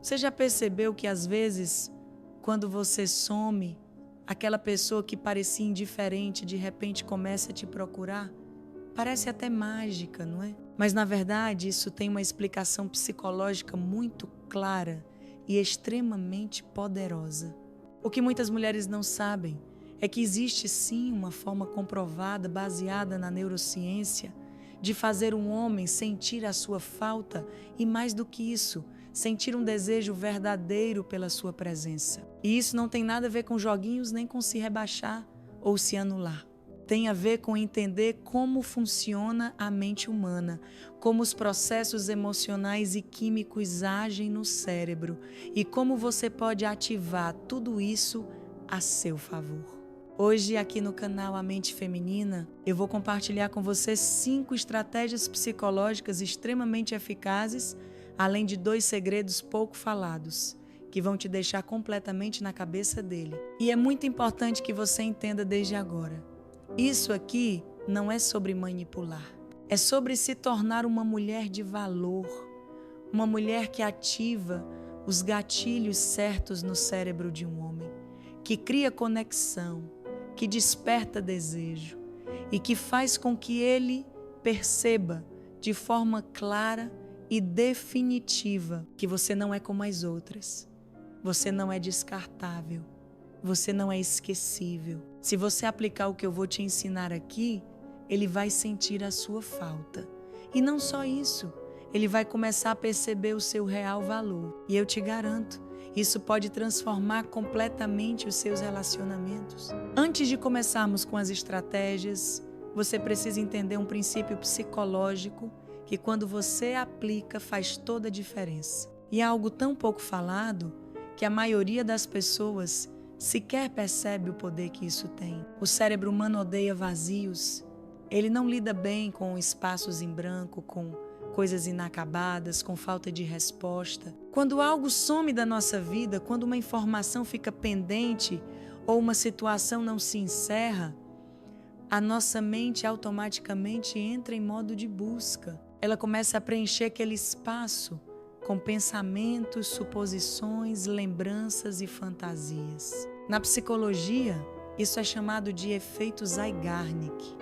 Você já percebeu que às vezes, quando você some, aquela pessoa que parecia indiferente de repente começa a te procurar? Parece até mágica, não é? Mas na verdade isso tem uma explicação psicológica muito clara e extremamente poderosa. O que muitas mulheres não sabem é que existe sim uma forma comprovada, baseada na neurociência, de fazer um homem sentir a sua falta e, mais do que isso, sentir um desejo verdadeiro pela sua presença. E isso não tem nada a ver com joguinhos nem com se rebaixar ou se anular. Tem a ver com entender como funciona a mente humana, como os processos emocionais e químicos agem no cérebro e como você pode ativar tudo isso a seu favor. Hoje, aqui no canal A Mente Feminina, eu vou compartilhar com você 5 estratégias psicológicas extremamente eficazes, além de 2 segredos pouco falados, que vão te deixar completamente na cabeça dele. E é muito importante que você entenda desde agora. Isso aqui não é sobre manipular. É sobre se tornar uma mulher de valor, uma mulher que ativa os gatilhos certos no cérebro de um homem, que cria conexão, que desperta desejo e que faz com que ele perceba de forma clara e definitiva que você não é como as outras. Você não é descartável. Você não é esquecível. Se você aplicar o que eu vou te ensinar aqui, ele vai sentir a sua falta. E não só isso, ele vai começar a perceber o seu real valor. E eu te garanto, isso pode transformar completamente os seus relacionamentos. Antes de começarmos com as estratégias, você precisa entender um princípio psicológico que, quando você aplica, faz toda a diferença. E é algo tão pouco falado que a maioria das pessoas sequer percebe o poder que isso tem. O cérebro humano odeia vazios. Ele não lida bem com espaços em branco, com coisas inacabadas, com falta de resposta. Quando algo some da nossa vida, quando uma informação fica pendente ou uma situação não se encerra, a nossa mente automaticamente entra em modo de busca. Ela começa a preencher aquele espaço com pensamentos, suposições, lembranças e fantasias. Na psicologia, isso é chamado de efeito Zeigarnik.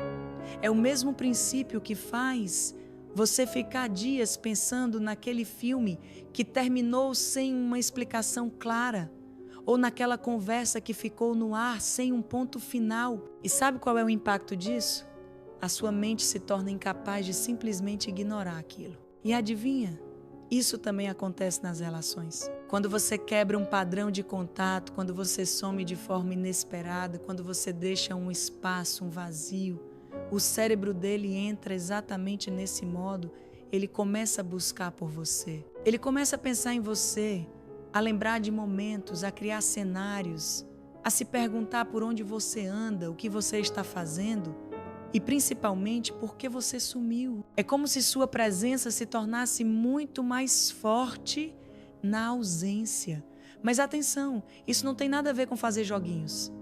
É o mesmo princípio que faz você ficar dias pensando naquele filme que terminou sem uma explicação clara, ou naquela conversa que ficou no ar sem um ponto final. E sabe qual é o impacto disso? A sua mente se torna incapaz de simplesmente ignorar aquilo. E adivinha? Isso também acontece nas relações. Quando você quebra um padrão de contato, quando você some de forma inesperada, quando você deixa um espaço, um vazio, o cérebro dele entra exatamente nesse modo. Ele começa a buscar por você. Ele começa a pensar em você, a lembrar de momentos, a criar cenários, a se perguntar por onde você anda, o que você está fazendo e principalmente por que você sumiu. É como se sua presença se tornasse muito mais forte na ausência. Mas atenção, isso não tem nada a ver com fazer joguinhos.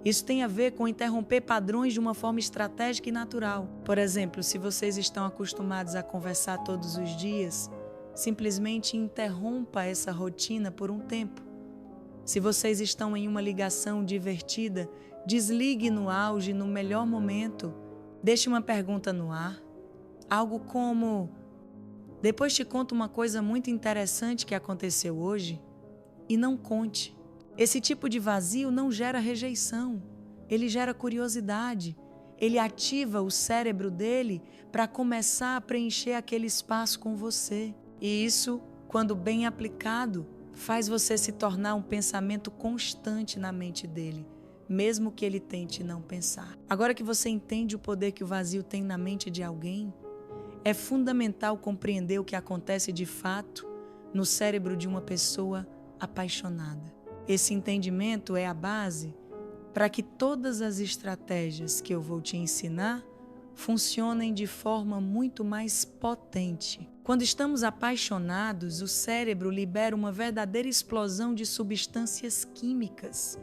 Isso tem a ver com interromper padrões de uma forma estratégica e natural. Por exemplo, se vocês estão acostumados a conversar todos os dias, simplesmente interrompa essa rotina por um tempo. Se vocês estão em uma ligação divertida, desligue no auge, no melhor momento. Deixe uma pergunta no ar. Algo como: depois te conto uma coisa muito interessante que aconteceu hoje. E não conte. Esse tipo de vazio não gera rejeição, ele gera curiosidade, ele ativa o cérebro dele para começar a preencher aquele espaço com você. E isso, quando bem aplicado, faz você se tornar um pensamento constante na mente dele, mesmo que ele tente não pensar. Agora que você entende o poder que o vazio tem na mente de alguém, é fundamental compreender o que acontece de fato no cérebro de uma pessoa apaixonada. Esse entendimento é a base para que todas as estratégias que eu vou te ensinar funcionem de forma muito mais potente. Quando estamos apaixonados, o cérebro libera uma verdadeira explosão de substâncias químicas.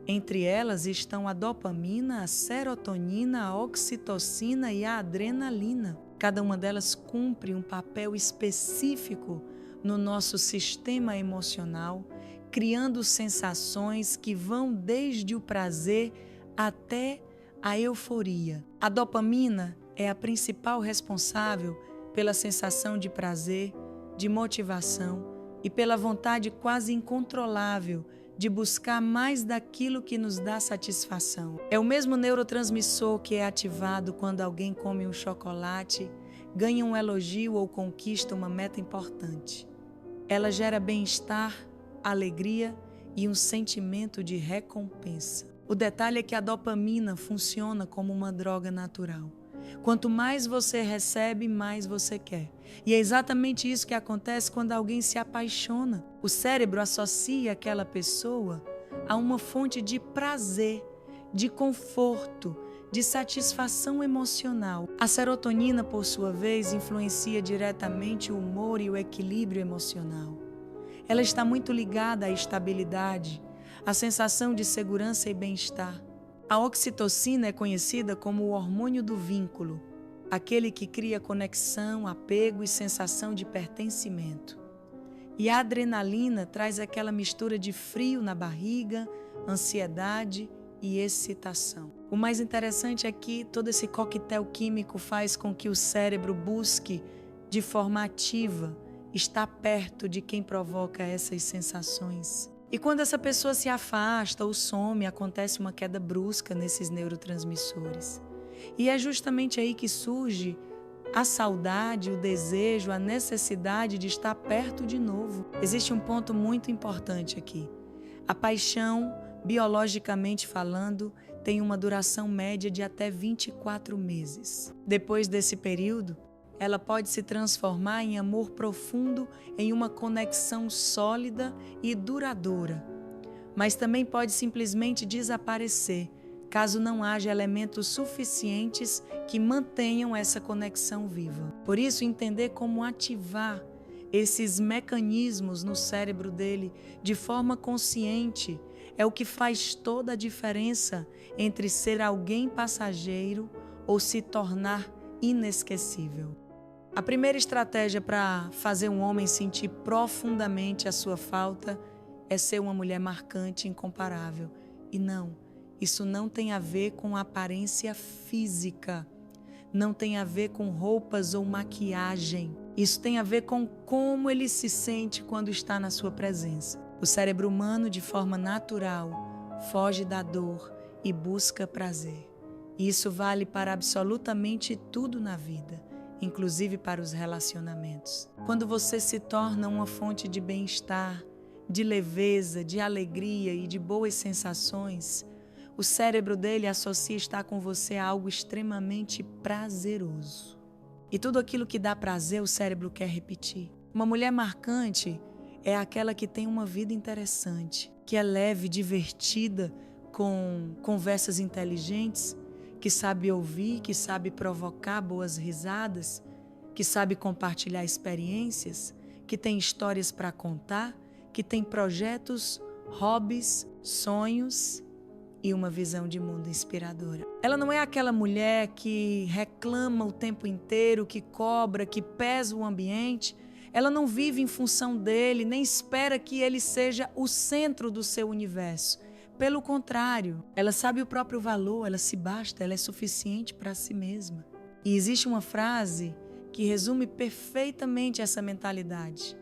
Entre elas estão a dopamina, a serotonina, a oxitocina e a adrenalina. Cada uma delas cumpre um papel específico no nosso sistema emocional, criando sensações que vão desde o prazer até a euforia. A dopamina é a principal responsável pela sensação de prazer, de motivação e pela vontade quase incontrolável de buscar mais daquilo que nos dá satisfação. É o mesmo neurotransmissor que é ativado quando alguém come um chocolate, ganha um elogio ou conquista uma meta importante. Ela gera bem-estar, alegria e um sentimento de recompensa. O detalhe é que a dopamina funciona como uma droga natural. Quanto mais você recebe, mais você quer. E é exatamente isso que acontece quando alguém se apaixona. O cérebro associa aquela pessoa a uma fonte de prazer, de conforto, de satisfação emocional. A serotonina, por sua vez, influencia diretamente o humor e o equilíbrio emocional. Ela está muito ligada à estabilidade, à sensação de segurança e bem-estar. A oxitocina é conhecida como o hormônio do vínculo, aquele que cria conexão, apego e sensação de pertencimento. E a adrenalina traz aquela mistura de frio na barriga, ansiedade e excitação. O mais interessante é que todo esse coquetel químico faz com que o cérebro busque, de forma ativa, estar perto de quem provoca essas sensações. E quando essa pessoa se afasta ou some, acontece uma queda brusca nesses neurotransmissores. E é justamente aí que surge a saudade, o desejo, a necessidade de estar perto de novo. Existe um ponto muito importante aqui. A paixão, biologicamente falando, tem uma duração média de até 24 meses. Depois desse período, ela pode se transformar em amor profundo, em uma conexão sólida e duradoura. Mas também pode simplesmente desaparecer, caso não haja elementos suficientes que mantenham essa conexão viva. Por isso, entender como ativar esses mecanismos no cérebro dele de forma consciente é o que faz toda a diferença entre ser alguém passageiro ou se tornar inesquecível. A primeira estratégia para fazer um homem sentir profundamente a sua falta é ser uma mulher marcante e incomparável. E não, isso não tem a ver com aparência física, não tem a ver com roupas ou maquiagem. Isso tem a ver com como ele se sente quando está na sua presença. O cérebro humano, de forma natural, foge da dor e busca prazer. Isso vale para absolutamente tudo na vida, inclusive para os relacionamentos. Quando você se torna uma fonte de bem-estar, de leveza, de alegria e de boas sensações, o cérebro dele associa estar com você a algo extremamente prazeroso. E tudo aquilo que dá prazer, o cérebro quer repetir. Uma mulher marcante é aquela que tem uma vida interessante, que é leve, divertida, com conversas inteligentes, que sabe ouvir, que sabe provocar boas risadas, que sabe compartilhar experiências, que tem histórias para contar, que tem projetos, hobbies, sonhos e uma visão de mundo inspiradora. Ela não é aquela mulher que reclama o tempo inteiro, que cobra, que pesa o ambiente. Ela não vive em função dele, nem espera que ele seja o centro do seu universo. Pelo contrário, ela sabe o próprio valor, ela se basta, ela é suficiente para si mesma. E existe uma frase que resume perfeitamente essa mentalidade.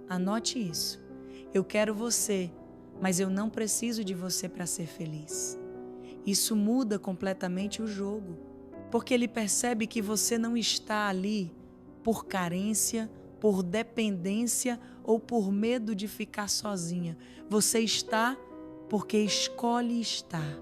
Anote isso. Eu quero você, mas eu não preciso de você para ser feliz. Isso muda completamente o jogo, porque ele percebe que você não está ali por carência, por dependência ou por medo de ficar sozinha. Você está porque escolhe estar.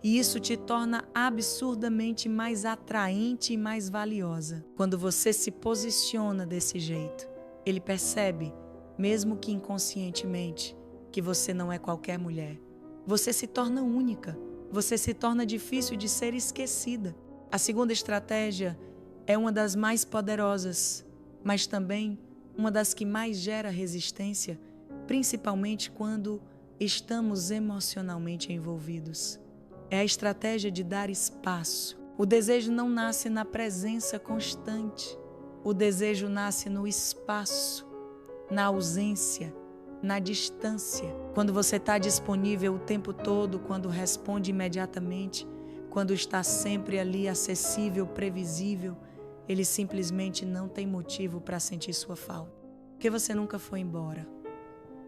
E isso te torna absurdamente mais atraente e mais valiosa. Quando você se posiciona desse jeito, ele percebe, mesmo que inconscientemente, que você não é qualquer mulher. Você se torna única. Você se torna difícil de ser esquecida. A segunda estratégia é uma das mais poderosas, mas também uma das que mais gera resistência, principalmente quando estamos emocionalmente envolvidos. É a estratégia de dar espaço. O desejo não nasce na presença constante. O desejo nasce no espaço. na ausência, na distância. Quando você está disponível o tempo todo, quando responde imediatamente, quando está sempre ali acessível, previsível, ele simplesmente não tem motivo para sentir sua falta. Porque você nunca foi embora.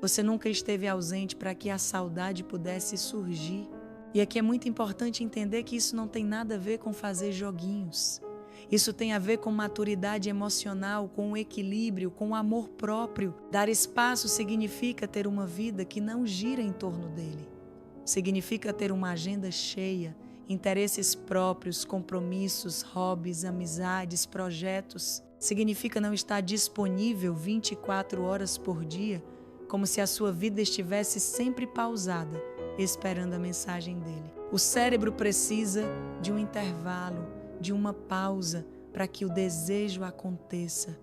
Você nunca esteve ausente para que a saudade pudesse surgir. E aqui é muito importante entender que isso não tem nada a ver com fazer joguinhos. Isso tem a ver com maturidade emocional, com o equilíbrio, com o amor próprio. Dar espaço significa ter uma vida que não gira em torno dele. Significa ter uma agenda cheia, interesses próprios, compromissos, hobbies, amizades, projetos. Significa não estar disponível 24 horas por dia, como se a sua vida estivesse sempre pausada, esperando a mensagem dele. O cérebro precisa de um intervalo, de uma pausa, para que o desejo aconteça.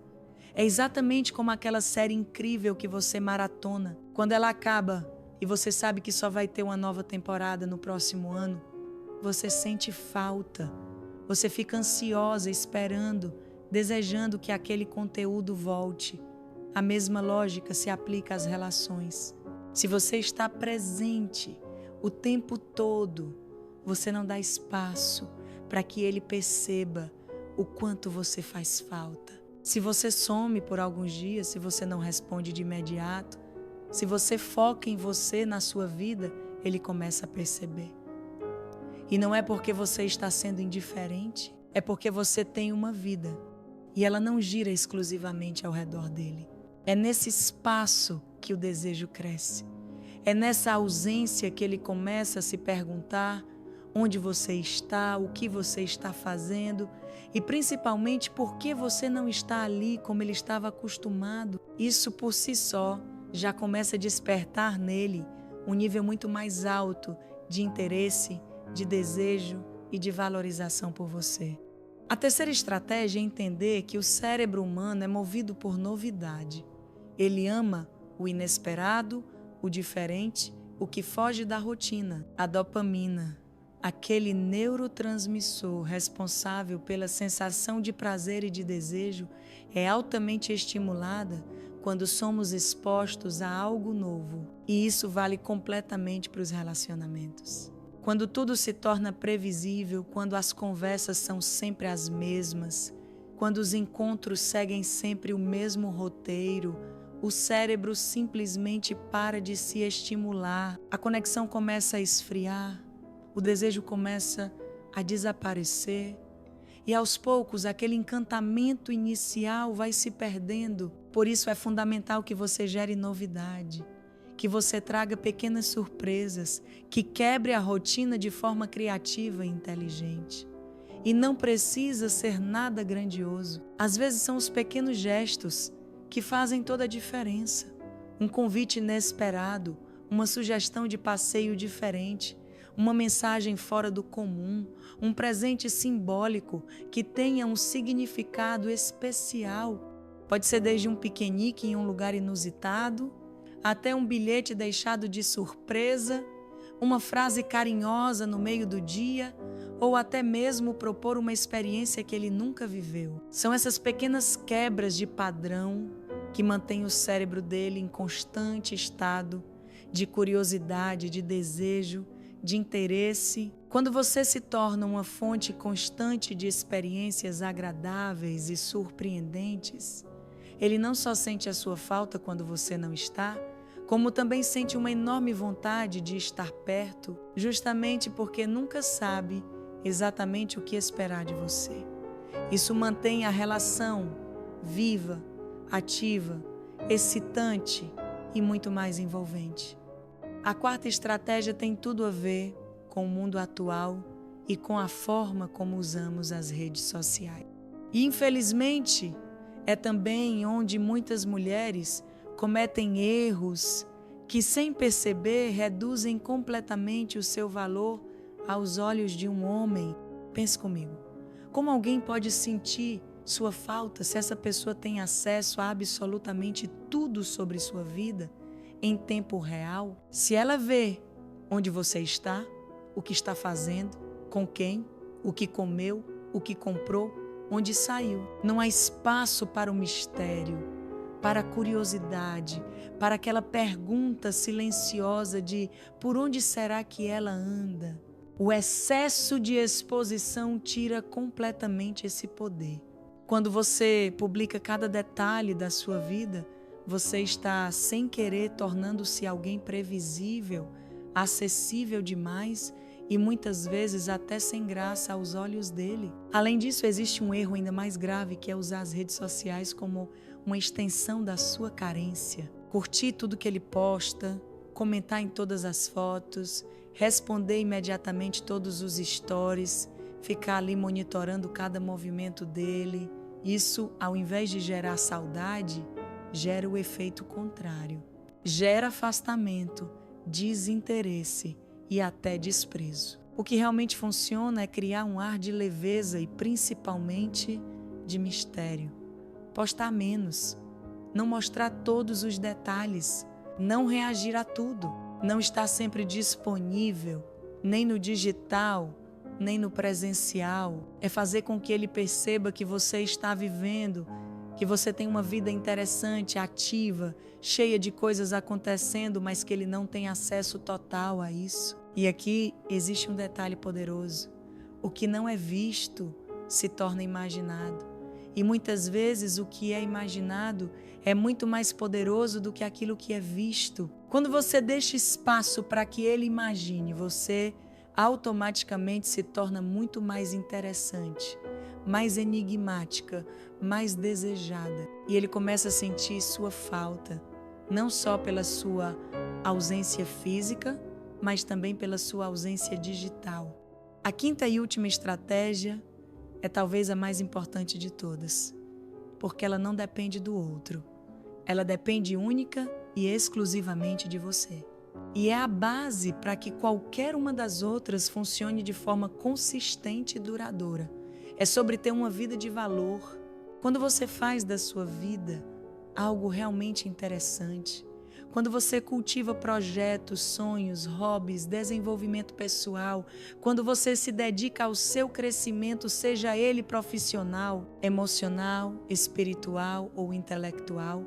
É exatamente como aquela série incrível que você maratona. Quando ela acaba e você sabe que só vai ter uma nova temporada no próximo ano, você sente falta. Você fica ansiosa, esperando, desejando que aquele conteúdo volte. A mesma lógica se aplica às relações. Se você está presente o tempo todo, você não dá espaço para que ele perceba o quanto você faz falta. Se você some por alguns dias, se você não responde de imediato, se você foca em você, na sua vida, ele começa a perceber. E não é porque você está sendo indiferente, é porque você tem uma vida e ela não gira exclusivamente ao redor dele. É nesse espaço que o desejo cresce. É nessa ausência que ele começa a se perguntar onde você está, o que você está fazendo e principalmente por que você não está ali como ele estava acostumado. Isso por si só já começa a despertar nele um nível muito mais alto de interesse, de desejo e de valorização por você. A terceira estratégia é entender que o cérebro humano é movido por novidade. Ele ama o inesperado, o diferente, o que foge da rotina. A dopamina, aquele neurotransmissor responsável pela sensação de prazer e de desejo, é altamente estimulada quando somos expostos a algo novo. E isso vale completamente para os relacionamentos. Quando tudo se torna previsível, quando as conversas são sempre as mesmas, quando os encontros seguem sempre o mesmo roteiro, o cérebro simplesmente para de se estimular, a conexão começa a esfriar, o desejo começa a desaparecer e aos poucos aquele encantamento inicial vai se perdendo. Por isso é fundamental que você gere novidade, que você traga pequenas surpresas, que quebre a rotina de forma criativa e inteligente. E não precisa ser nada grandioso. Às vezes são os pequenos gestos que fazem toda a diferença. Um convite inesperado, uma sugestão de passeio diferente, uma mensagem fora do comum, um presente simbólico que tenha um significado especial. Pode ser desde um piquenique em um lugar inusitado, até um bilhete deixado de surpresa, uma frase carinhosa no meio do dia, ou até mesmo propor uma experiência que ele nunca viveu. São essas pequenas quebras de padrão que mantêm o cérebro dele em constante estado de curiosidade, de desejo, de interesse. Quando você se torna uma fonte constante de experiências agradáveis e surpreendentes, ele não só sente a sua falta quando você não está, como também sente uma enorme vontade de estar perto, justamente porque nunca sabe exatamente o que esperar de você. Isso mantém a relação viva, ativa, excitante e muito mais envolvente. A quarta estratégia tem tudo a ver com o mundo atual e com a forma como usamos as redes sociais. E, infelizmente, é também onde muitas mulheres cometem erros que, sem perceber, reduzem completamente o seu valor aos olhos de um homem. Pense comigo. Como alguém pode sentir sua falta se essa pessoa tem acesso a absolutamente tudo sobre sua vida em tempo real? Se ela vê onde você está, o que está fazendo, com quem, o que comeu, o que comprou, onde saiu. Não há espaço para o mistério, para a curiosidade, para aquela pergunta silenciosa de por onde será que ela anda. O excesso de exposição tira completamente esse poder. Quando você publica cada detalhe da sua vida, você está, sem querer, tornando-se alguém previsível, acessível demais e muitas vezes até sem graça aos olhos dele. Além disso, existe um erro ainda mais grave, que é usar as redes sociais como uma extensão da sua carência. Curtir tudo que ele posta, comentar em todas as fotos, responder imediatamente todos os stories, ficar ali monitorando cada movimento dele. Isso, ao invés de gerar saudade, gera o efeito contrário. Gera afastamento, desinteresse e até desprezo. O que realmente funciona é criar um ar de leveza e principalmente de mistério. Postar menos, não mostrar todos os detalhes, não reagir a tudo, não estar sempre disponível, nem no digital, nem no presencial. É fazer com que ele perceba que você está vivendo, que você tem uma vida interessante, ativa, cheia de coisas acontecendo, mas que ele não tem acesso total a isso. E aqui existe um detalhe poderoso. O que não é visto se torna imaginado. E muitas vezes o que é imaginado é muito mais poderoso do que aquilo que é visto. Quando você deixa espaço para que ele imagine, você automaticamente se torna muito mais interessante, mais enigmática, mais desejada. E ele começa a sentir sua falta, não só pela sua ausência física, mas também pela sua ausência digital. A quinta e última estratégia é talvez a mais importante de todas, porque ela não depende do outro. Ela depende única e exclusivamente de você. E é a base para que qualquer uma das outras funcione de forma consistente e duradoura. É sobre ter uma vida de valor. Quando você faz da sua vida algo realmente interessante, quando você cultiva projetos, sonhos, hobbies, desenvolvimento pessoal, quando você se dedica ao seu crescimento, seja ele profissional, emocional, espiritual ou intelectual,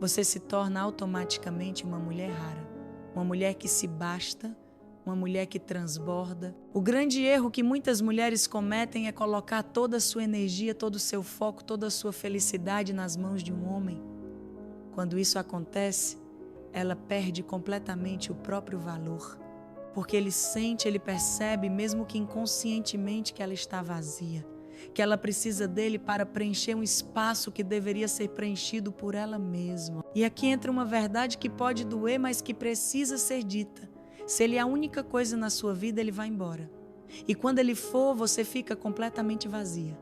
você se torna automaticamente uma mulher rara, uma mulher que se basta, uma mulher que transborda. O grande erro que muitas mulheres cometem é colocar toda a sua energia, todo o seu foco, toda a sua felicidade nas mãos de um homem. Quando isso acontece, ela perde completamente o próprio valor, porque ele sente, ele percebe, mesmo que inconscientemente, que ela está vazia, que ela precisa dele para preencher um espaço que deveria ser preenchido por ela mesma. E aqui entra uma verdade que pode doer, mas que precisa ser dita. Se ele é a única coisa na sua vida, ele vai embora. E quando ele for, você fica completamente vazia.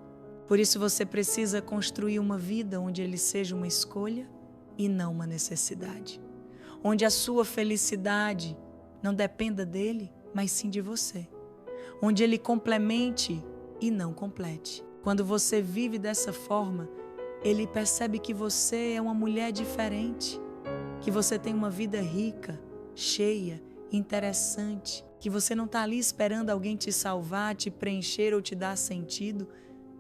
Por isso você precisa construir uma vida onde ele seja uma escolha e não uma necessidade. Onde a sua felicidade não dependa dele, mas sim de você. Onde ele complemente e não complete. Quando você vive dessa forma, ele percebe que você é uma mulher diferente, que você tem uma vida rica, cheia, interessante, que você não está ali esperando alguém te salvar, te preencher ou te dar sentido.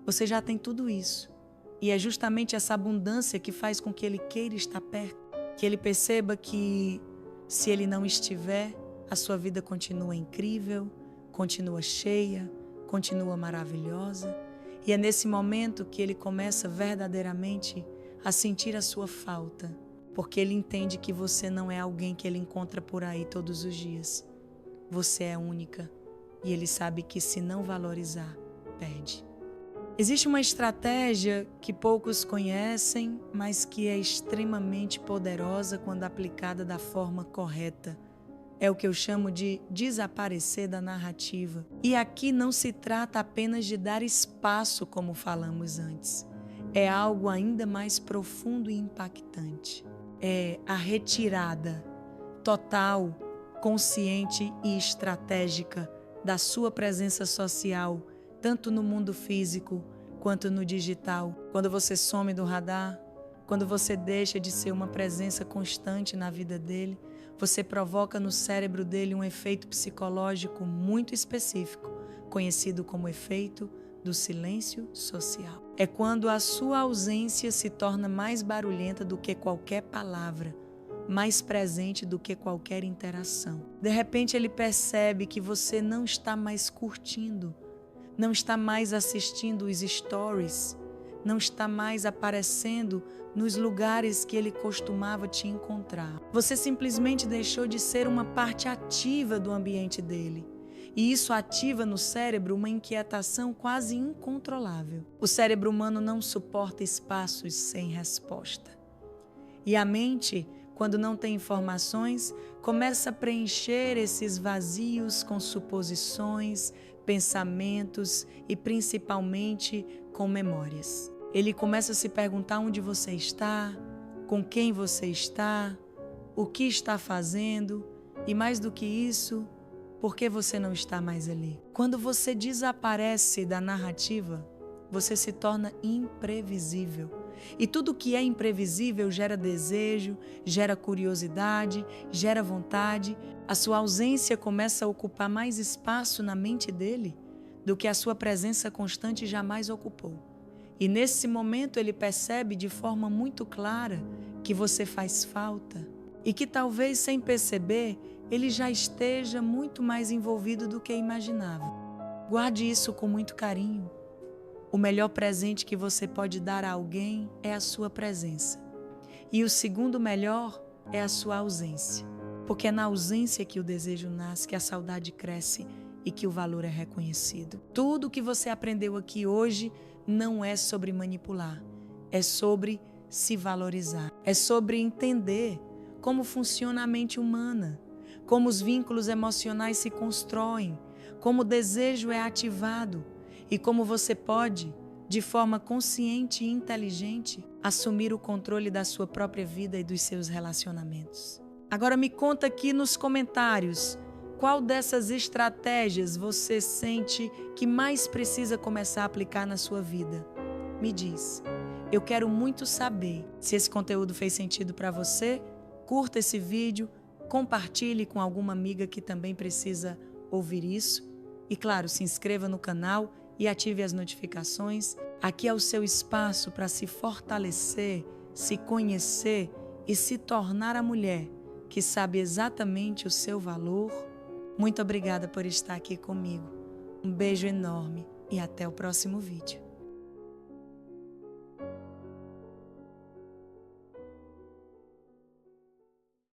Você já tem tudo isso. E é justamente essa abundância que faz com que ele queira estar perto. Que ele perceba que, se ele não estiver, a sua vida continua incrível, continua cheia, continua maravilhosa. E é nesse momento que ele começa verdadeiramente a sentir a sua falta, porque ele entende que você não é alguém que ele encontra por aí todos os dias. Você é única e ele sabe que, se não valorizar, perde. Existe uma estratégia que poucos conhecem, mas que é extremamente poderosa quando aplicada da forma correta. É o que eu chamo de desaparecer da narrativa. E aqui não se trata apenas de dar espaço, como falamos antes. É algo ainda mais profundo e impactante. É a retirada total, consciente e estratégica da sua presença social, tanto no mundo físico quanto no digital. Quando você some do radar, quando você deixa de ser uma presença constante na vida dele, você provoca no cérebro dele um efeito psicológico muito específico, conhecido como efeito do silêncio social. É quando a sua ausência se torna mais barulhenta do que qualquer palavra, mais presente do que qualquer interação. De repente ele percebe que você não está mais curtindo, não está mais assistindo os stories, não está mais aparecendo nos lugares que ele costumava te encontrar. Você simplesmente deixou de ser uma parte ativa do ambiente dele. E isso ativa no cérebro uma inquietação quase incontrolável. O cérebro humano não suporta espaços sem resposta. E a mente, quando não tem informações, começa a preencher esses vazios com suposições, pensamentos e principalmente com memórias. Ele começa a se perguntar onde você está, com quem você está, o que está fazendo e, mais do que isso, por que você não está mais ali? Quando você desaparece da narrativa, você se torna imprevisível. E tudo que é imprevisível gera desejo, gera curiosidade, gera vontade. A sua ausência começa a ocupar mais espaço na mente dele do que a sua presença constante jamais ocupou. E nesse momento ele percebe de forma muito clara que você faz falta e que talvez sem perceber ele já esteja muito mais envolvido do que imaginava. Guarde isso com muito carinho. O melhor presente que você pode dar a alguém é a sua presença. E o segundo melhor é a sua ausência. Porque é na ausência que o desejo nasce, que a saudade cresce e que o valor é reconhecido. Tudo que você aprendeu aqui hoje não é sobre manipular, é sobre se valorizar. É sobre entender como funciona a mente humana, como os vínculos emocionais se constroem, como o desejo é ativado e como você pode, de forma consciente e inteligente, assumir o controle da sua própria vida e dos seus relacionamentos. Agora me conta aqui nos comentários qual dessas estratégias você sente que mais precisa começar a aplicar na sua vida. Me diz. Eu quero muito saber. Se esse conteúdo fez sentido para você, curta esse vídeo, compartilhe com alguma amiga que também precisa ouvir isso. E claro, se inscreva no canal e ative as notificações. Aqui é o seu espaço para se fortalecer, se conhecer e se tornar a mulher que sabe exatamente o seu valor. Muito obrigada por estar aqui comigo. Um beijo enorme e até o próximo vídeo.